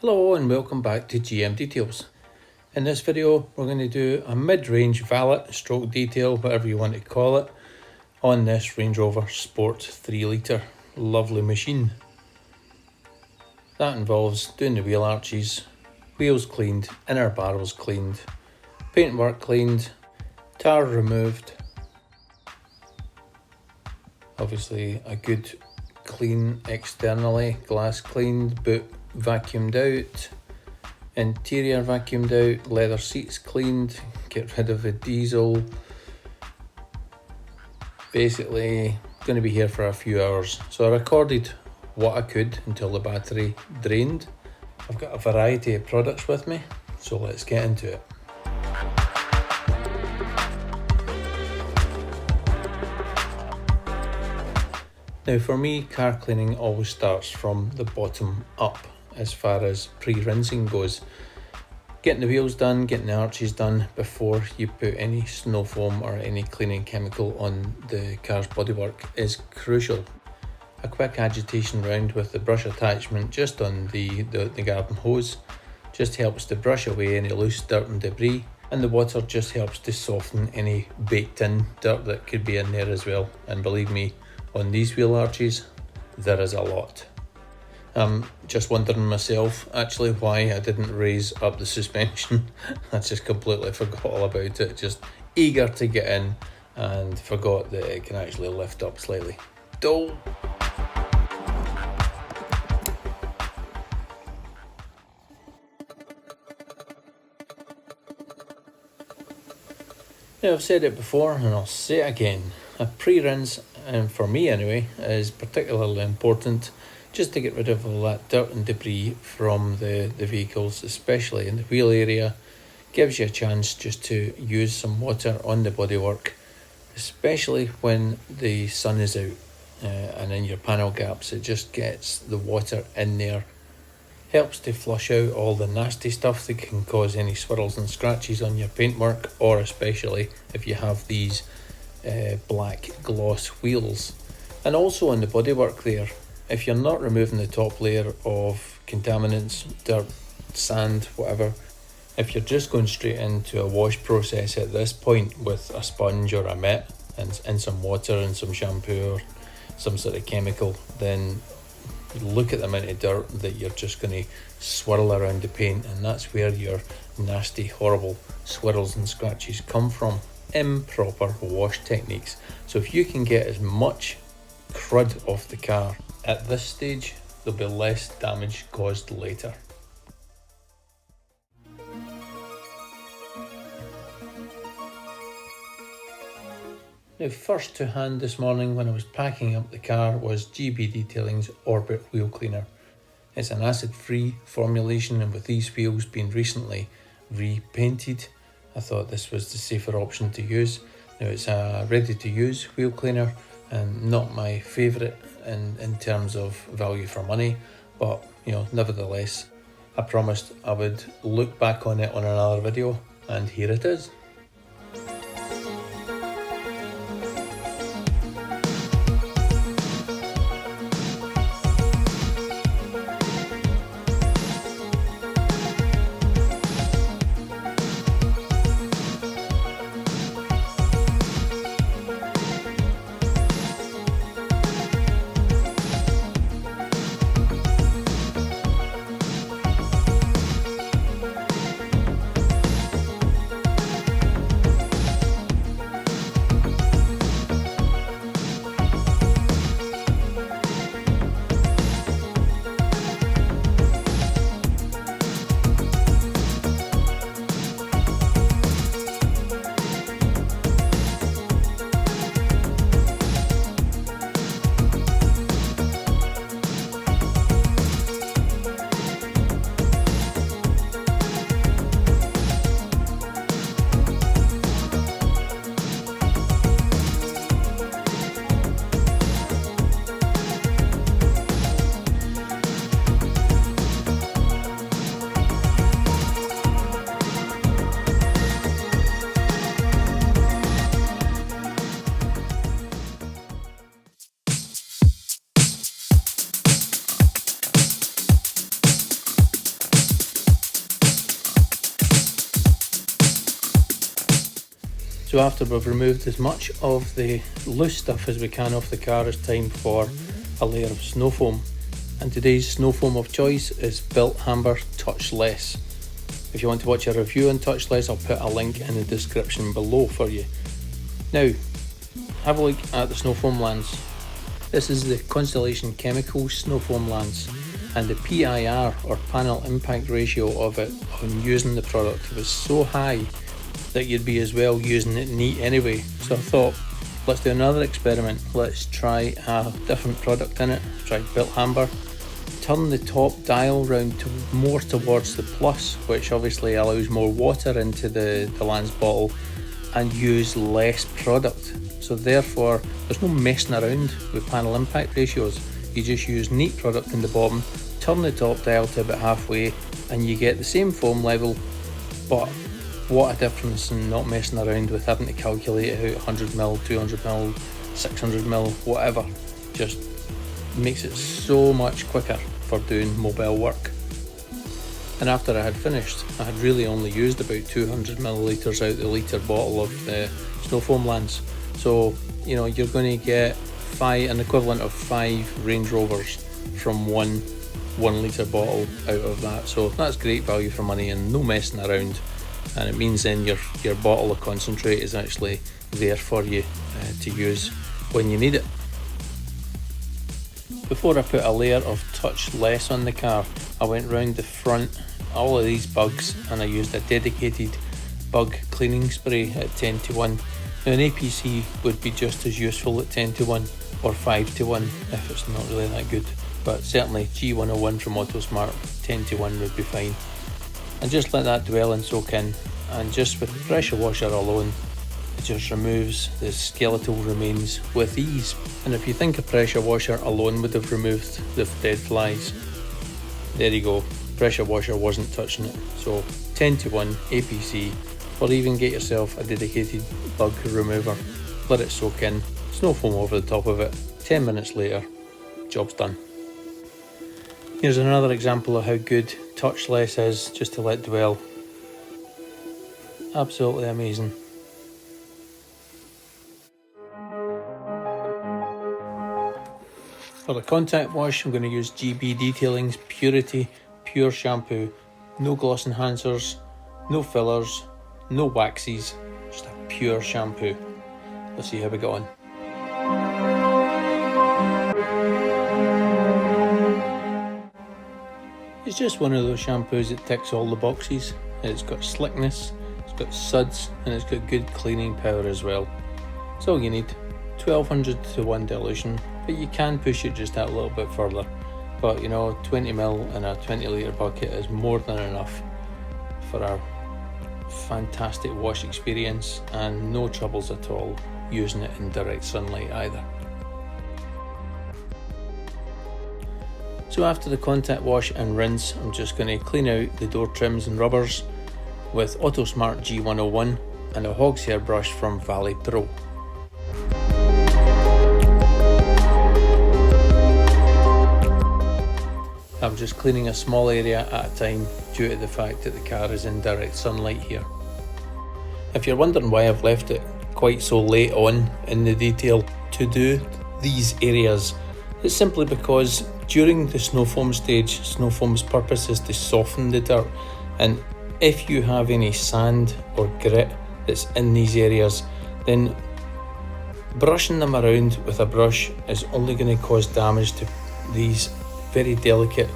Hello and welcome back to GM Details. In this video we're going to do a mid-range valet stroke detail, whatever you want to call it, on this Range Rover Sport 3 litre lovely machine. That involves doing the wheel arches, wheels cleaned, inner barrels cleaned, paintwork cleaned, tar removed, obviously a good clean externally, glass cleaned, boot vacuumed out, interior vacuumed out, leather seats cleaned, get rid of the diesel. Basically going to be here for a few hours, so I recorded what I could until the battery drained. I've got a variety of products with me, so let's get into it. Now for me, car cleaning always starts from the bottom up as far as pre-rinsing goes. Getting the wheels done, getting the arches done before you put any snow foam or any cleaning chemical on the car's bodywork is crucial. A quick agitation round with the brush attachment just on the garden hose just helps to brush away any loose dirt and debris, and the water just helps to soften any baked in dirt that could be in there as well. And believe me, on these wheel arches there is a lot. I'm just wondering myself actually why I didn't raise up the suspension. I just completely forgot all about it, just eager to get in and forgot that it can actually lift up slightly. Dull. Now I've said it before and I'll say it again, a pre-rinse, and for me anyway, is particularly important just to get rid of all that dirt and debris from the vehicles, especially in the wheel area. Gives you a chance just to use some water on the bodywork, especially when the sun is out and in your panel gaps. It just gets the water in there, helps to flush out all the nasty stuff that can cause any swirls and scratches on your paintwork, or especially if you have these black gloss wheels. And also on the bodywork there, if you're not removing the top layer of contaminants, dirt, sand, whatever, if you're just going straight into a wash process at this point with a sponge or a mitt and some water and some shampoo or some sort of chemical, then look at the amount of dirt that you're just going to swirl around the paint, and that's where your nasty, horrible swirls and scratches come from. Improper wash techniques. So if you can get as much crud off the car at this stage, there'll be less damage caused later. Now, first to hand this morning when I was packing up the car was GB Detailing's Orbit Wheel Cleaner. It's an acid-free formulation, and with these wheels being recently repainted, I thought this was the safer option to use. Now it's a ready-to-use wheel cleaner and not my favourite in terms of value for money, but nevertheless, I promised I would look back on it on another video, and here it is. So after we've removed as much of the loose stuff as we can off the car, it's time for a layer of snow foam. And today's snow foam of choice is Built Amber Touchless. If you want to watch a review on Touchless, I'll put a link in the description below for you. Now, have a look at the snow foam lance. This is the Constellation Chemicals snow foam lance, and the PIR or panel impact ratio of it on using the product was so high that you'd be as well using it neat anyway. So I thought, let's do another experiment. Let's try a different product in it. Try Built Amber. Turn the top dial round to more towards the plus, which obviously allows more water into the lance bottle, and use less product. So therefore, there's no messing around with panel impact ratios. You just use neat product in the bottom, turn the top dial to about halfway, and you get the same foam level, but what a difference in not messing around with having to calculate it out 100ml, 200ml, 600ml, whatever. Just makes it so much quicker for doing mobile work. And after I had finished, I had really only used about 200ml out the litre bottle of the snow foam lance. So, you know, you're going to get an equivalent of 5 Range Rovers from one litre bottle out of that. So that's great value for money and no messing around. And it means then your bottle of concentrate is actually there for you to use when you need it. Before I put a layer of Touchless on the car, I went round the front, all of these bugs, and I used a dedicated bug cleaning spray at 10:1. Now an APC would be just as useful at 10:1 or 5:1 if it's not really that good, but certainly G101 from Autosmart 10:1 would be fine. And just let that dwell and soak in, and just with the pressure washer alone, it just removes the skeletal remains with ease. And if you think a pressure washer alone would have removed the dead flies, there you go, pressure washer wasn't touching it. So 10:1 APC, or even get yourself a dedicated bug remover, let it soak in, snow foam over the top of it, 10 minutes later, job's done. Here's another example of how good Touchless is, just to let dwell. Absolutely amazing. For the contact wash, I'm going to use GB Detailing's Purity Pure Shampoo. No gloss enhancers, no fillers, no waxes, just a pure shampoo. Let's see how we go on. It's just one of those shampoos that ticks all the boxes. It's got slickness, it's got suds, and it's got good cleaning power as well. That's all you need. 1200 to 1 dilution, but you can push it just that little bit further. But you know, 20ml in a 20 litre bucket is more than enough for a fantastic wash experience, and no troubles at all using it in direct sunlight either. So after the contact wash and rinse, I'm just going to clean out the door trims and rubbers with Autosmart G101 and a hog's hair brush from Valley Pro. I'm just cleaning a small area at a time due to the fact that the car is in direct sunlight here. If you're wondering why I've left it quite so late on in the detail to do these areas, it's simply because during the snow foam stage, snow foam's purpose is to soften the dirt, and if you have any sand or grit that's in these areas, then brushing them around with a brush is only going to cause damage to these very delicate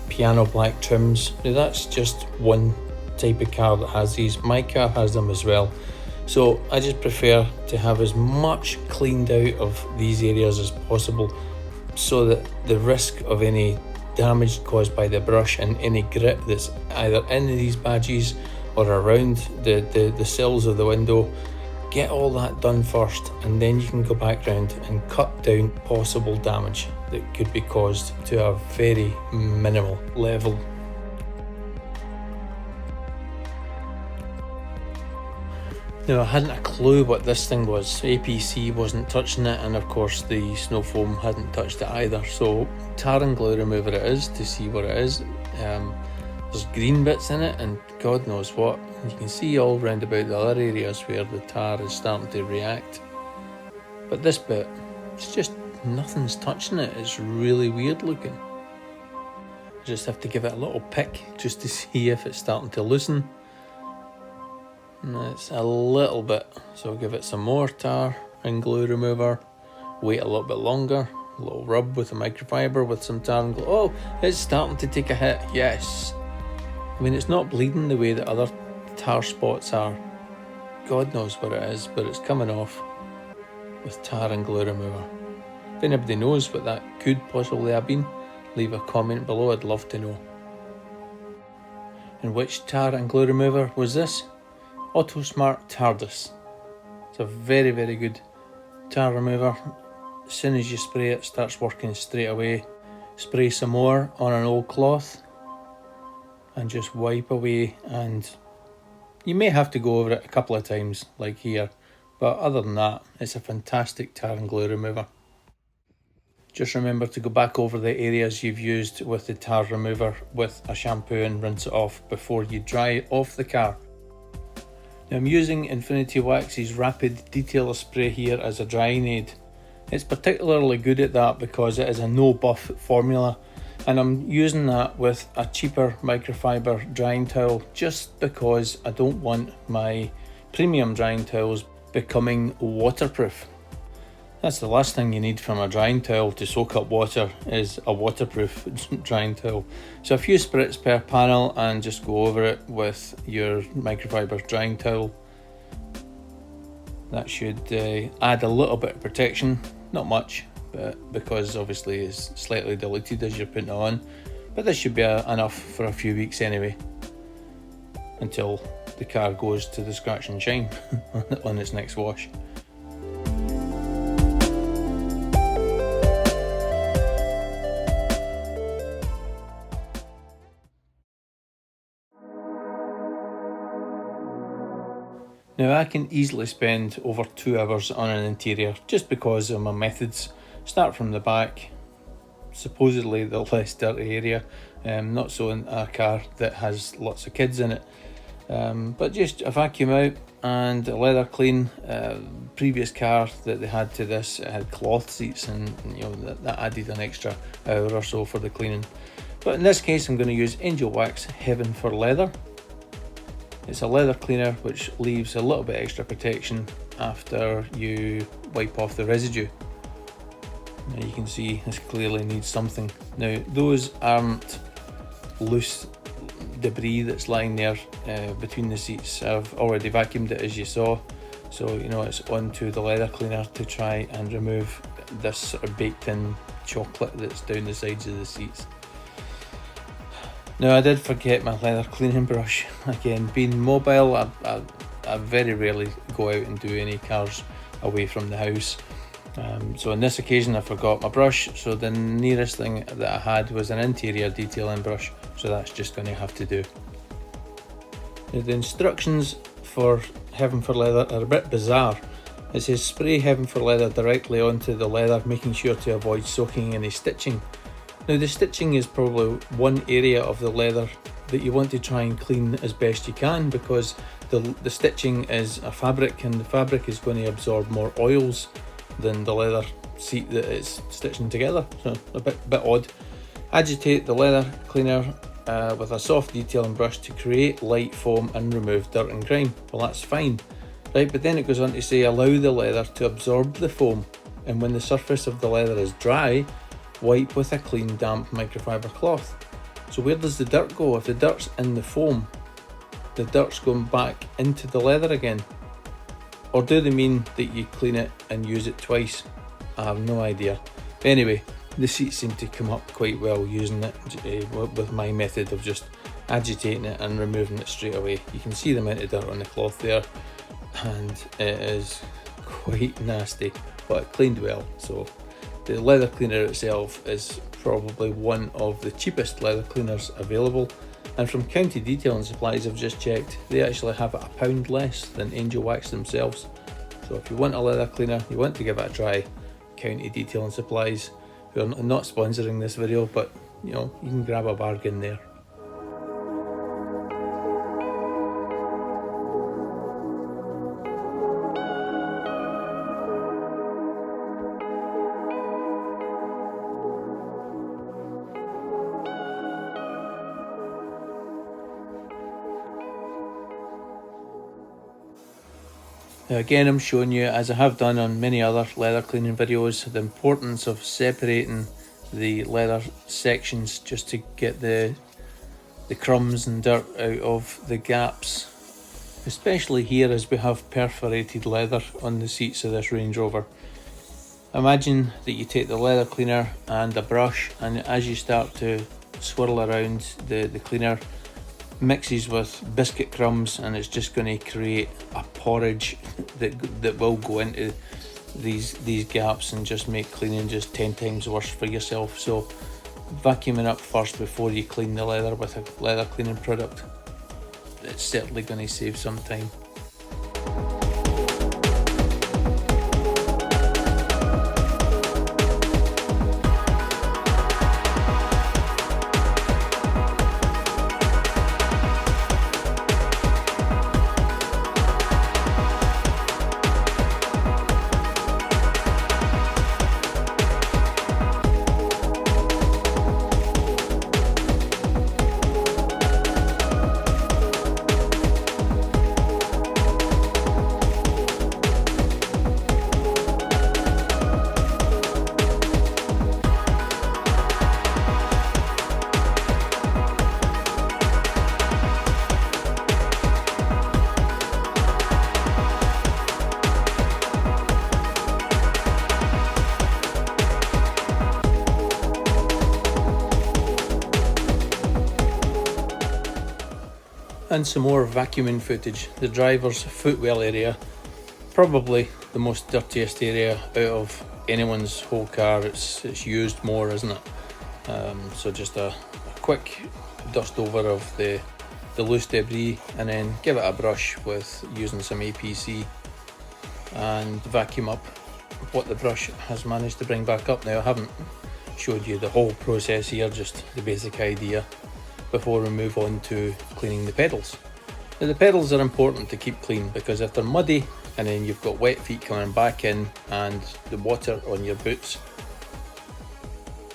piano black trims. Now that's just one type of car that has these. My car has them as well. So I just prefer to have as much cleaned out of these areas as possible, so that the risk of any damage caused by the brush and any grit that's either in these badges or around the sills of the window, get all that done first, and then you can go back round and cut down possible damage that could be caused to a very minimal level. Now, I hadn't a clue what this thing was. APC wasn't touching it, and of course the snow foam hadn't touched it either. So tar and glue remover it is to see what it is. There's green bits in it and God knows what. You can see all round about the other areas where the tar is starting to react. But this bit, it's just nothing's touching it. It's really weird looking. I just have to give it a little pick just to see if it's starting to loosen. And it's a little bit, so I'll give it some more tar and glue remover. Wait a little bit longer. A little rub with a microfiber with some tar and glue. Oh, it's starting to take a hit, yes. I mean, it's not bleeding the way that other tar spots are. God knows what it is, but it's coming off with tar and glue remover. If anybody knows what that could possibly have been, leave a comment below, I'd love to know. And which tar and glue remover was this? Autosmart Tyres. It's a very, very good tar remover. As soon as you spray it, it starts working straight away. Spray some more on an old cloth and just wipe away, and you may have to go over it a couple of times like here, but other than that, it's a fantastic tar and glue remover. Just remember to go back over the areas you've used with the tar remover with a shampoo and rinse it off before you dry it off the car. Now I'm using Infinity Wax's Rapid Detailer Spray here as a drying aid. It's particularly good at that because it is a no buff formula, and I'm using that with a cheaper microfiber drying towel just because I don't want my premium drying towels becoming waterproof. That's the last thing you need from a drying towel to soak up water, is a waterproof drying towel. So a few spritz per panel and just go over it with your microfiber drying towel. That should add a little bit of protection, not much, but because obviously it's slightly diluted as you're putting it on. But this should be enough for a few weeks anyway, until the car goes to the scratch and shine on its next wash. Now I can easily spend over 2 hours on an interior just because of my methods. Start from the back, supposedly the less dirty area, not so in a car that has lots of kids in it. But just a vacuum out and a leather clean. Previous car that they had to this, it had cloth seats, and you know that added an extra hour or so for the cleaning. But in this case I'm going to use Angel Wax Heaven for Leather. It's a leather cleaner which leaves a little bit extra protection after you wipe off the residue. Now you can see this clearly needs something. Now those aren't loose debris that's lying there between the seats. I've already vacuumed it as you saw, so you know it's onto the leather cleaner to try and remove this sort of baked in chocolate that's down the sides of the seats. Now I did forget my leather cleaning brush. Again, being mobile, I very rarely go out and do any cars away from the house. So on this occasion I forgot my brush, so the nearest thing that I had was an interior detailing brush, so that's just going to have to do. Now the instructions for Heaven for Leather are a bit bizarre. It says spray Heaven for Leather directly onto the leather, making sure to avoid soaking any stitching. Now the stitching is probably one area of the leather that you want to try and clean as best you can, because the stitching is a fabric, and the fabric is going to absorb more oils than the leather seat that it's stitching together, so a bit odd. Agitate the leather cleaner with a soft detailing brush to create light foam and remove dirt and grime. Well, that's fine, right? But then it goes on to say allow the leather to absorb the foam, and when the surface of the leather is dry, wipe with a clean damp microfiber cloth. So where does the dirt go? If the dirt's in the foam, the dirt's going back into the leather again. Or do they mean that you clean it and use it twice? I have no idea. But anyway, the seats seem to come up quite well using it with my method of just agitating it and removing it straight away. You can see the amount of dirt on the cloth there, and it is quite nasty, but it cleaned well. So the leather cleaner itself is probably one of the cheapest leather cleaners available, and from County Detailing Supplies I've just checked, they actually have it £1 less than Angel Wax themselves. So if you want a leather cleaner, you want to give it a try, County Detailing Supplies, who are not sponsoring this video, but you know, you can grab a bargain there. Now again, I'm showing you, as I have done on many other leather cleaning videos, the importance of separating the leather sections just to get the crumbs and dirt out of the gaps, especially here as we have perforated leather on the seats of this Range Rover. Imagine that you take the leather cleaner and a brush, and as you start to swirl around, the cleaner mixes with biscuit crumbs, and it's just going to create a porridge that will go into these gaps and just make cleaning just 10 times worse for yourself. So vacuuming up first before you clean the leather with a leather cleaning product, it's certainly going to save some time. And some more vacuuming footage. The driver's footwell area, probably the most dirtiest area out of anyone's whole car. It's used more, isn't it? So just a quick dust over of the loose debris, and then give it a brush with using some APC and vacuum up what the brush has managed to bring back up. Now, I haven't showed you the whole process here, just the basic idea, before we move on to cleaning the pedals. Now, the pedals are important to keep clean, because if they're muddy and then you've got wet feet coming back in, and the water on your boots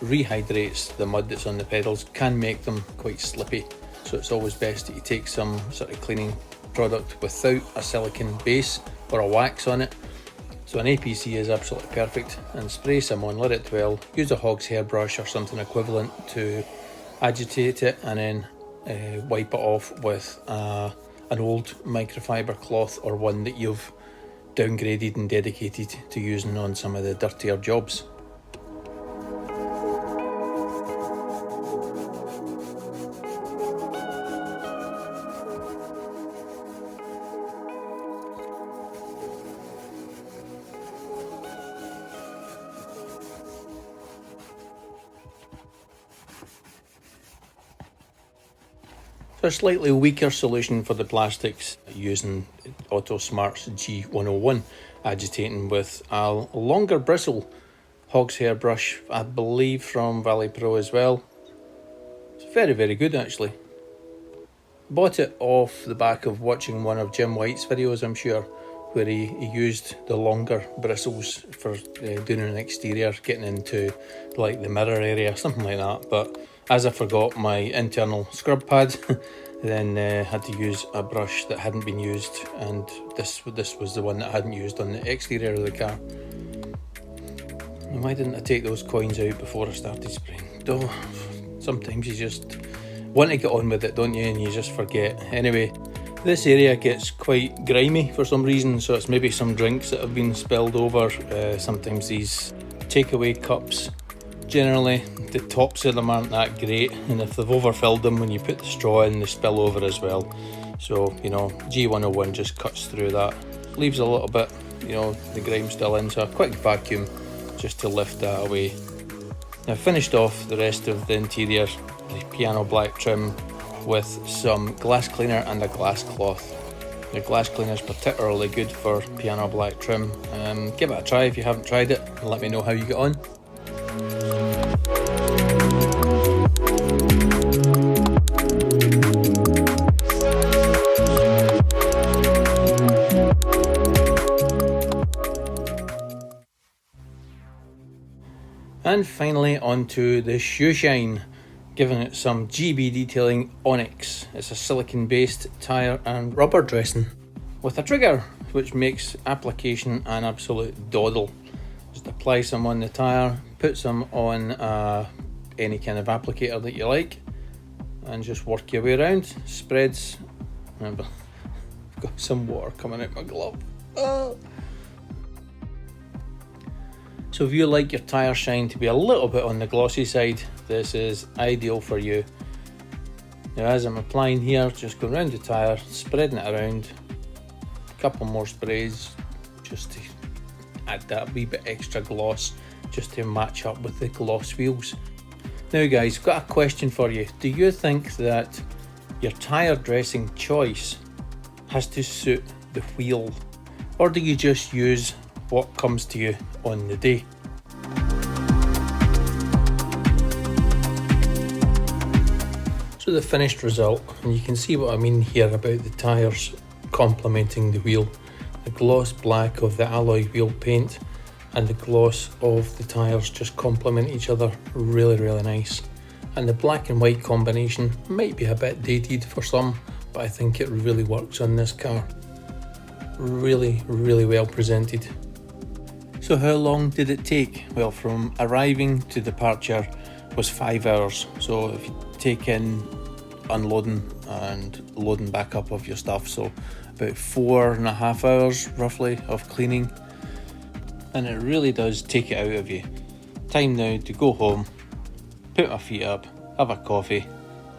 rehydrates the mud that's on the pedals, can make them quite slippy. So it's always best that you take some sort of cleaning product without a silicone base or a wax on it. So an APC is absolutely perfect, and spray some on, let it dwell, use a hog's hair brush or something equivalent to agitate it, and then wipe it off with an old microfiber cloth, or one that you've downgraded and dedicated to using on some of the dirtier jobs. So a slightly weaker solution for the plastics, using Auto Smart's G101, agitating with a longer bristle hog's hair brush, I believe from Valley Pro as well. It's very, very good actually. Bought it off the back of watching one of Jim White's videos, I'm sure, where he used the longer bristles for doing an exterior, getting into like the mirror area, something like that. But as I forgot my internal scrub pad, then had to use a brush that hadn't been used, and this was the one that I hadn't used on the exterior of the car. And why didn't I take those coins out before I started spraying? Oh, sometimes you just want to get on with it, don't you, and you just forget. Anyway, this area gets quite grimy for some reason, so it's maybe some drinks that have been spilled over. Sometimes these takeaway cups, generally the tops of them aren't that great, and if they've overfilled them, when you put the straw in, they spill over as well. So, you know, G101 just cuts through that, leaves a little bit, you know, the grime still in, so a quick vacuum just to lift that away. Now, finished off the rest of the interior, the piano black trim, with some glass cleaner and a glass cloth. The glass cleaner is particularly good for piano black trim. Give it a try if you haven't tried it, and let me know how you get on. And finally onto the shoe shine, giving it some GB detailing onyx. It's a silicone based tyre and rubber dressing with a trigger which makes application an absolute doddle. Just apply some on the tyre, put some on any kind of applicator that you like, and just work your way around. Spreads. Remember, I've got some water coming out my glove. Oh. So if you like your tyre shine to be a little bit on the glossy side, this is ideal for you. Now as I'm applying here, just go around the tyre, spreading it around, a couple more sprays just to add that wee bit extra gloss, just to match up with the gloss wheels. Now guys, I've got a question for you. Do you think that your tyre dressing choice has to suit the wheel, or do you just use what comes to you on the day? So the finished result, and you can see what I mean here about the tyres complementing the wheel. The gloss black of the alloy wheel paint and the gloss of the tyres just complement each other really nice. And the black and white combination might be a bit dated for some, but I think it really works on this car. Really well presented. So how long did it take? Well, from arriving to departure was 5 hours. So if you take in unloading and loading back up of your stuff, so about 4.5 hours roughly of cleaning, and it really does take it out of you. Time now to go home, put my feet up, have a coffee,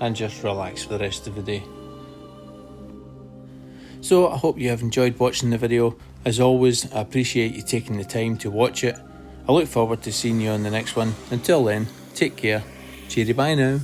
and just relax for the rest of the day. So I hope you have enjoyed watching the video. As always, I appreciate you taking the time to watch it. I look forward to seeing you on the next one. Until then, take care. Cheery bye now.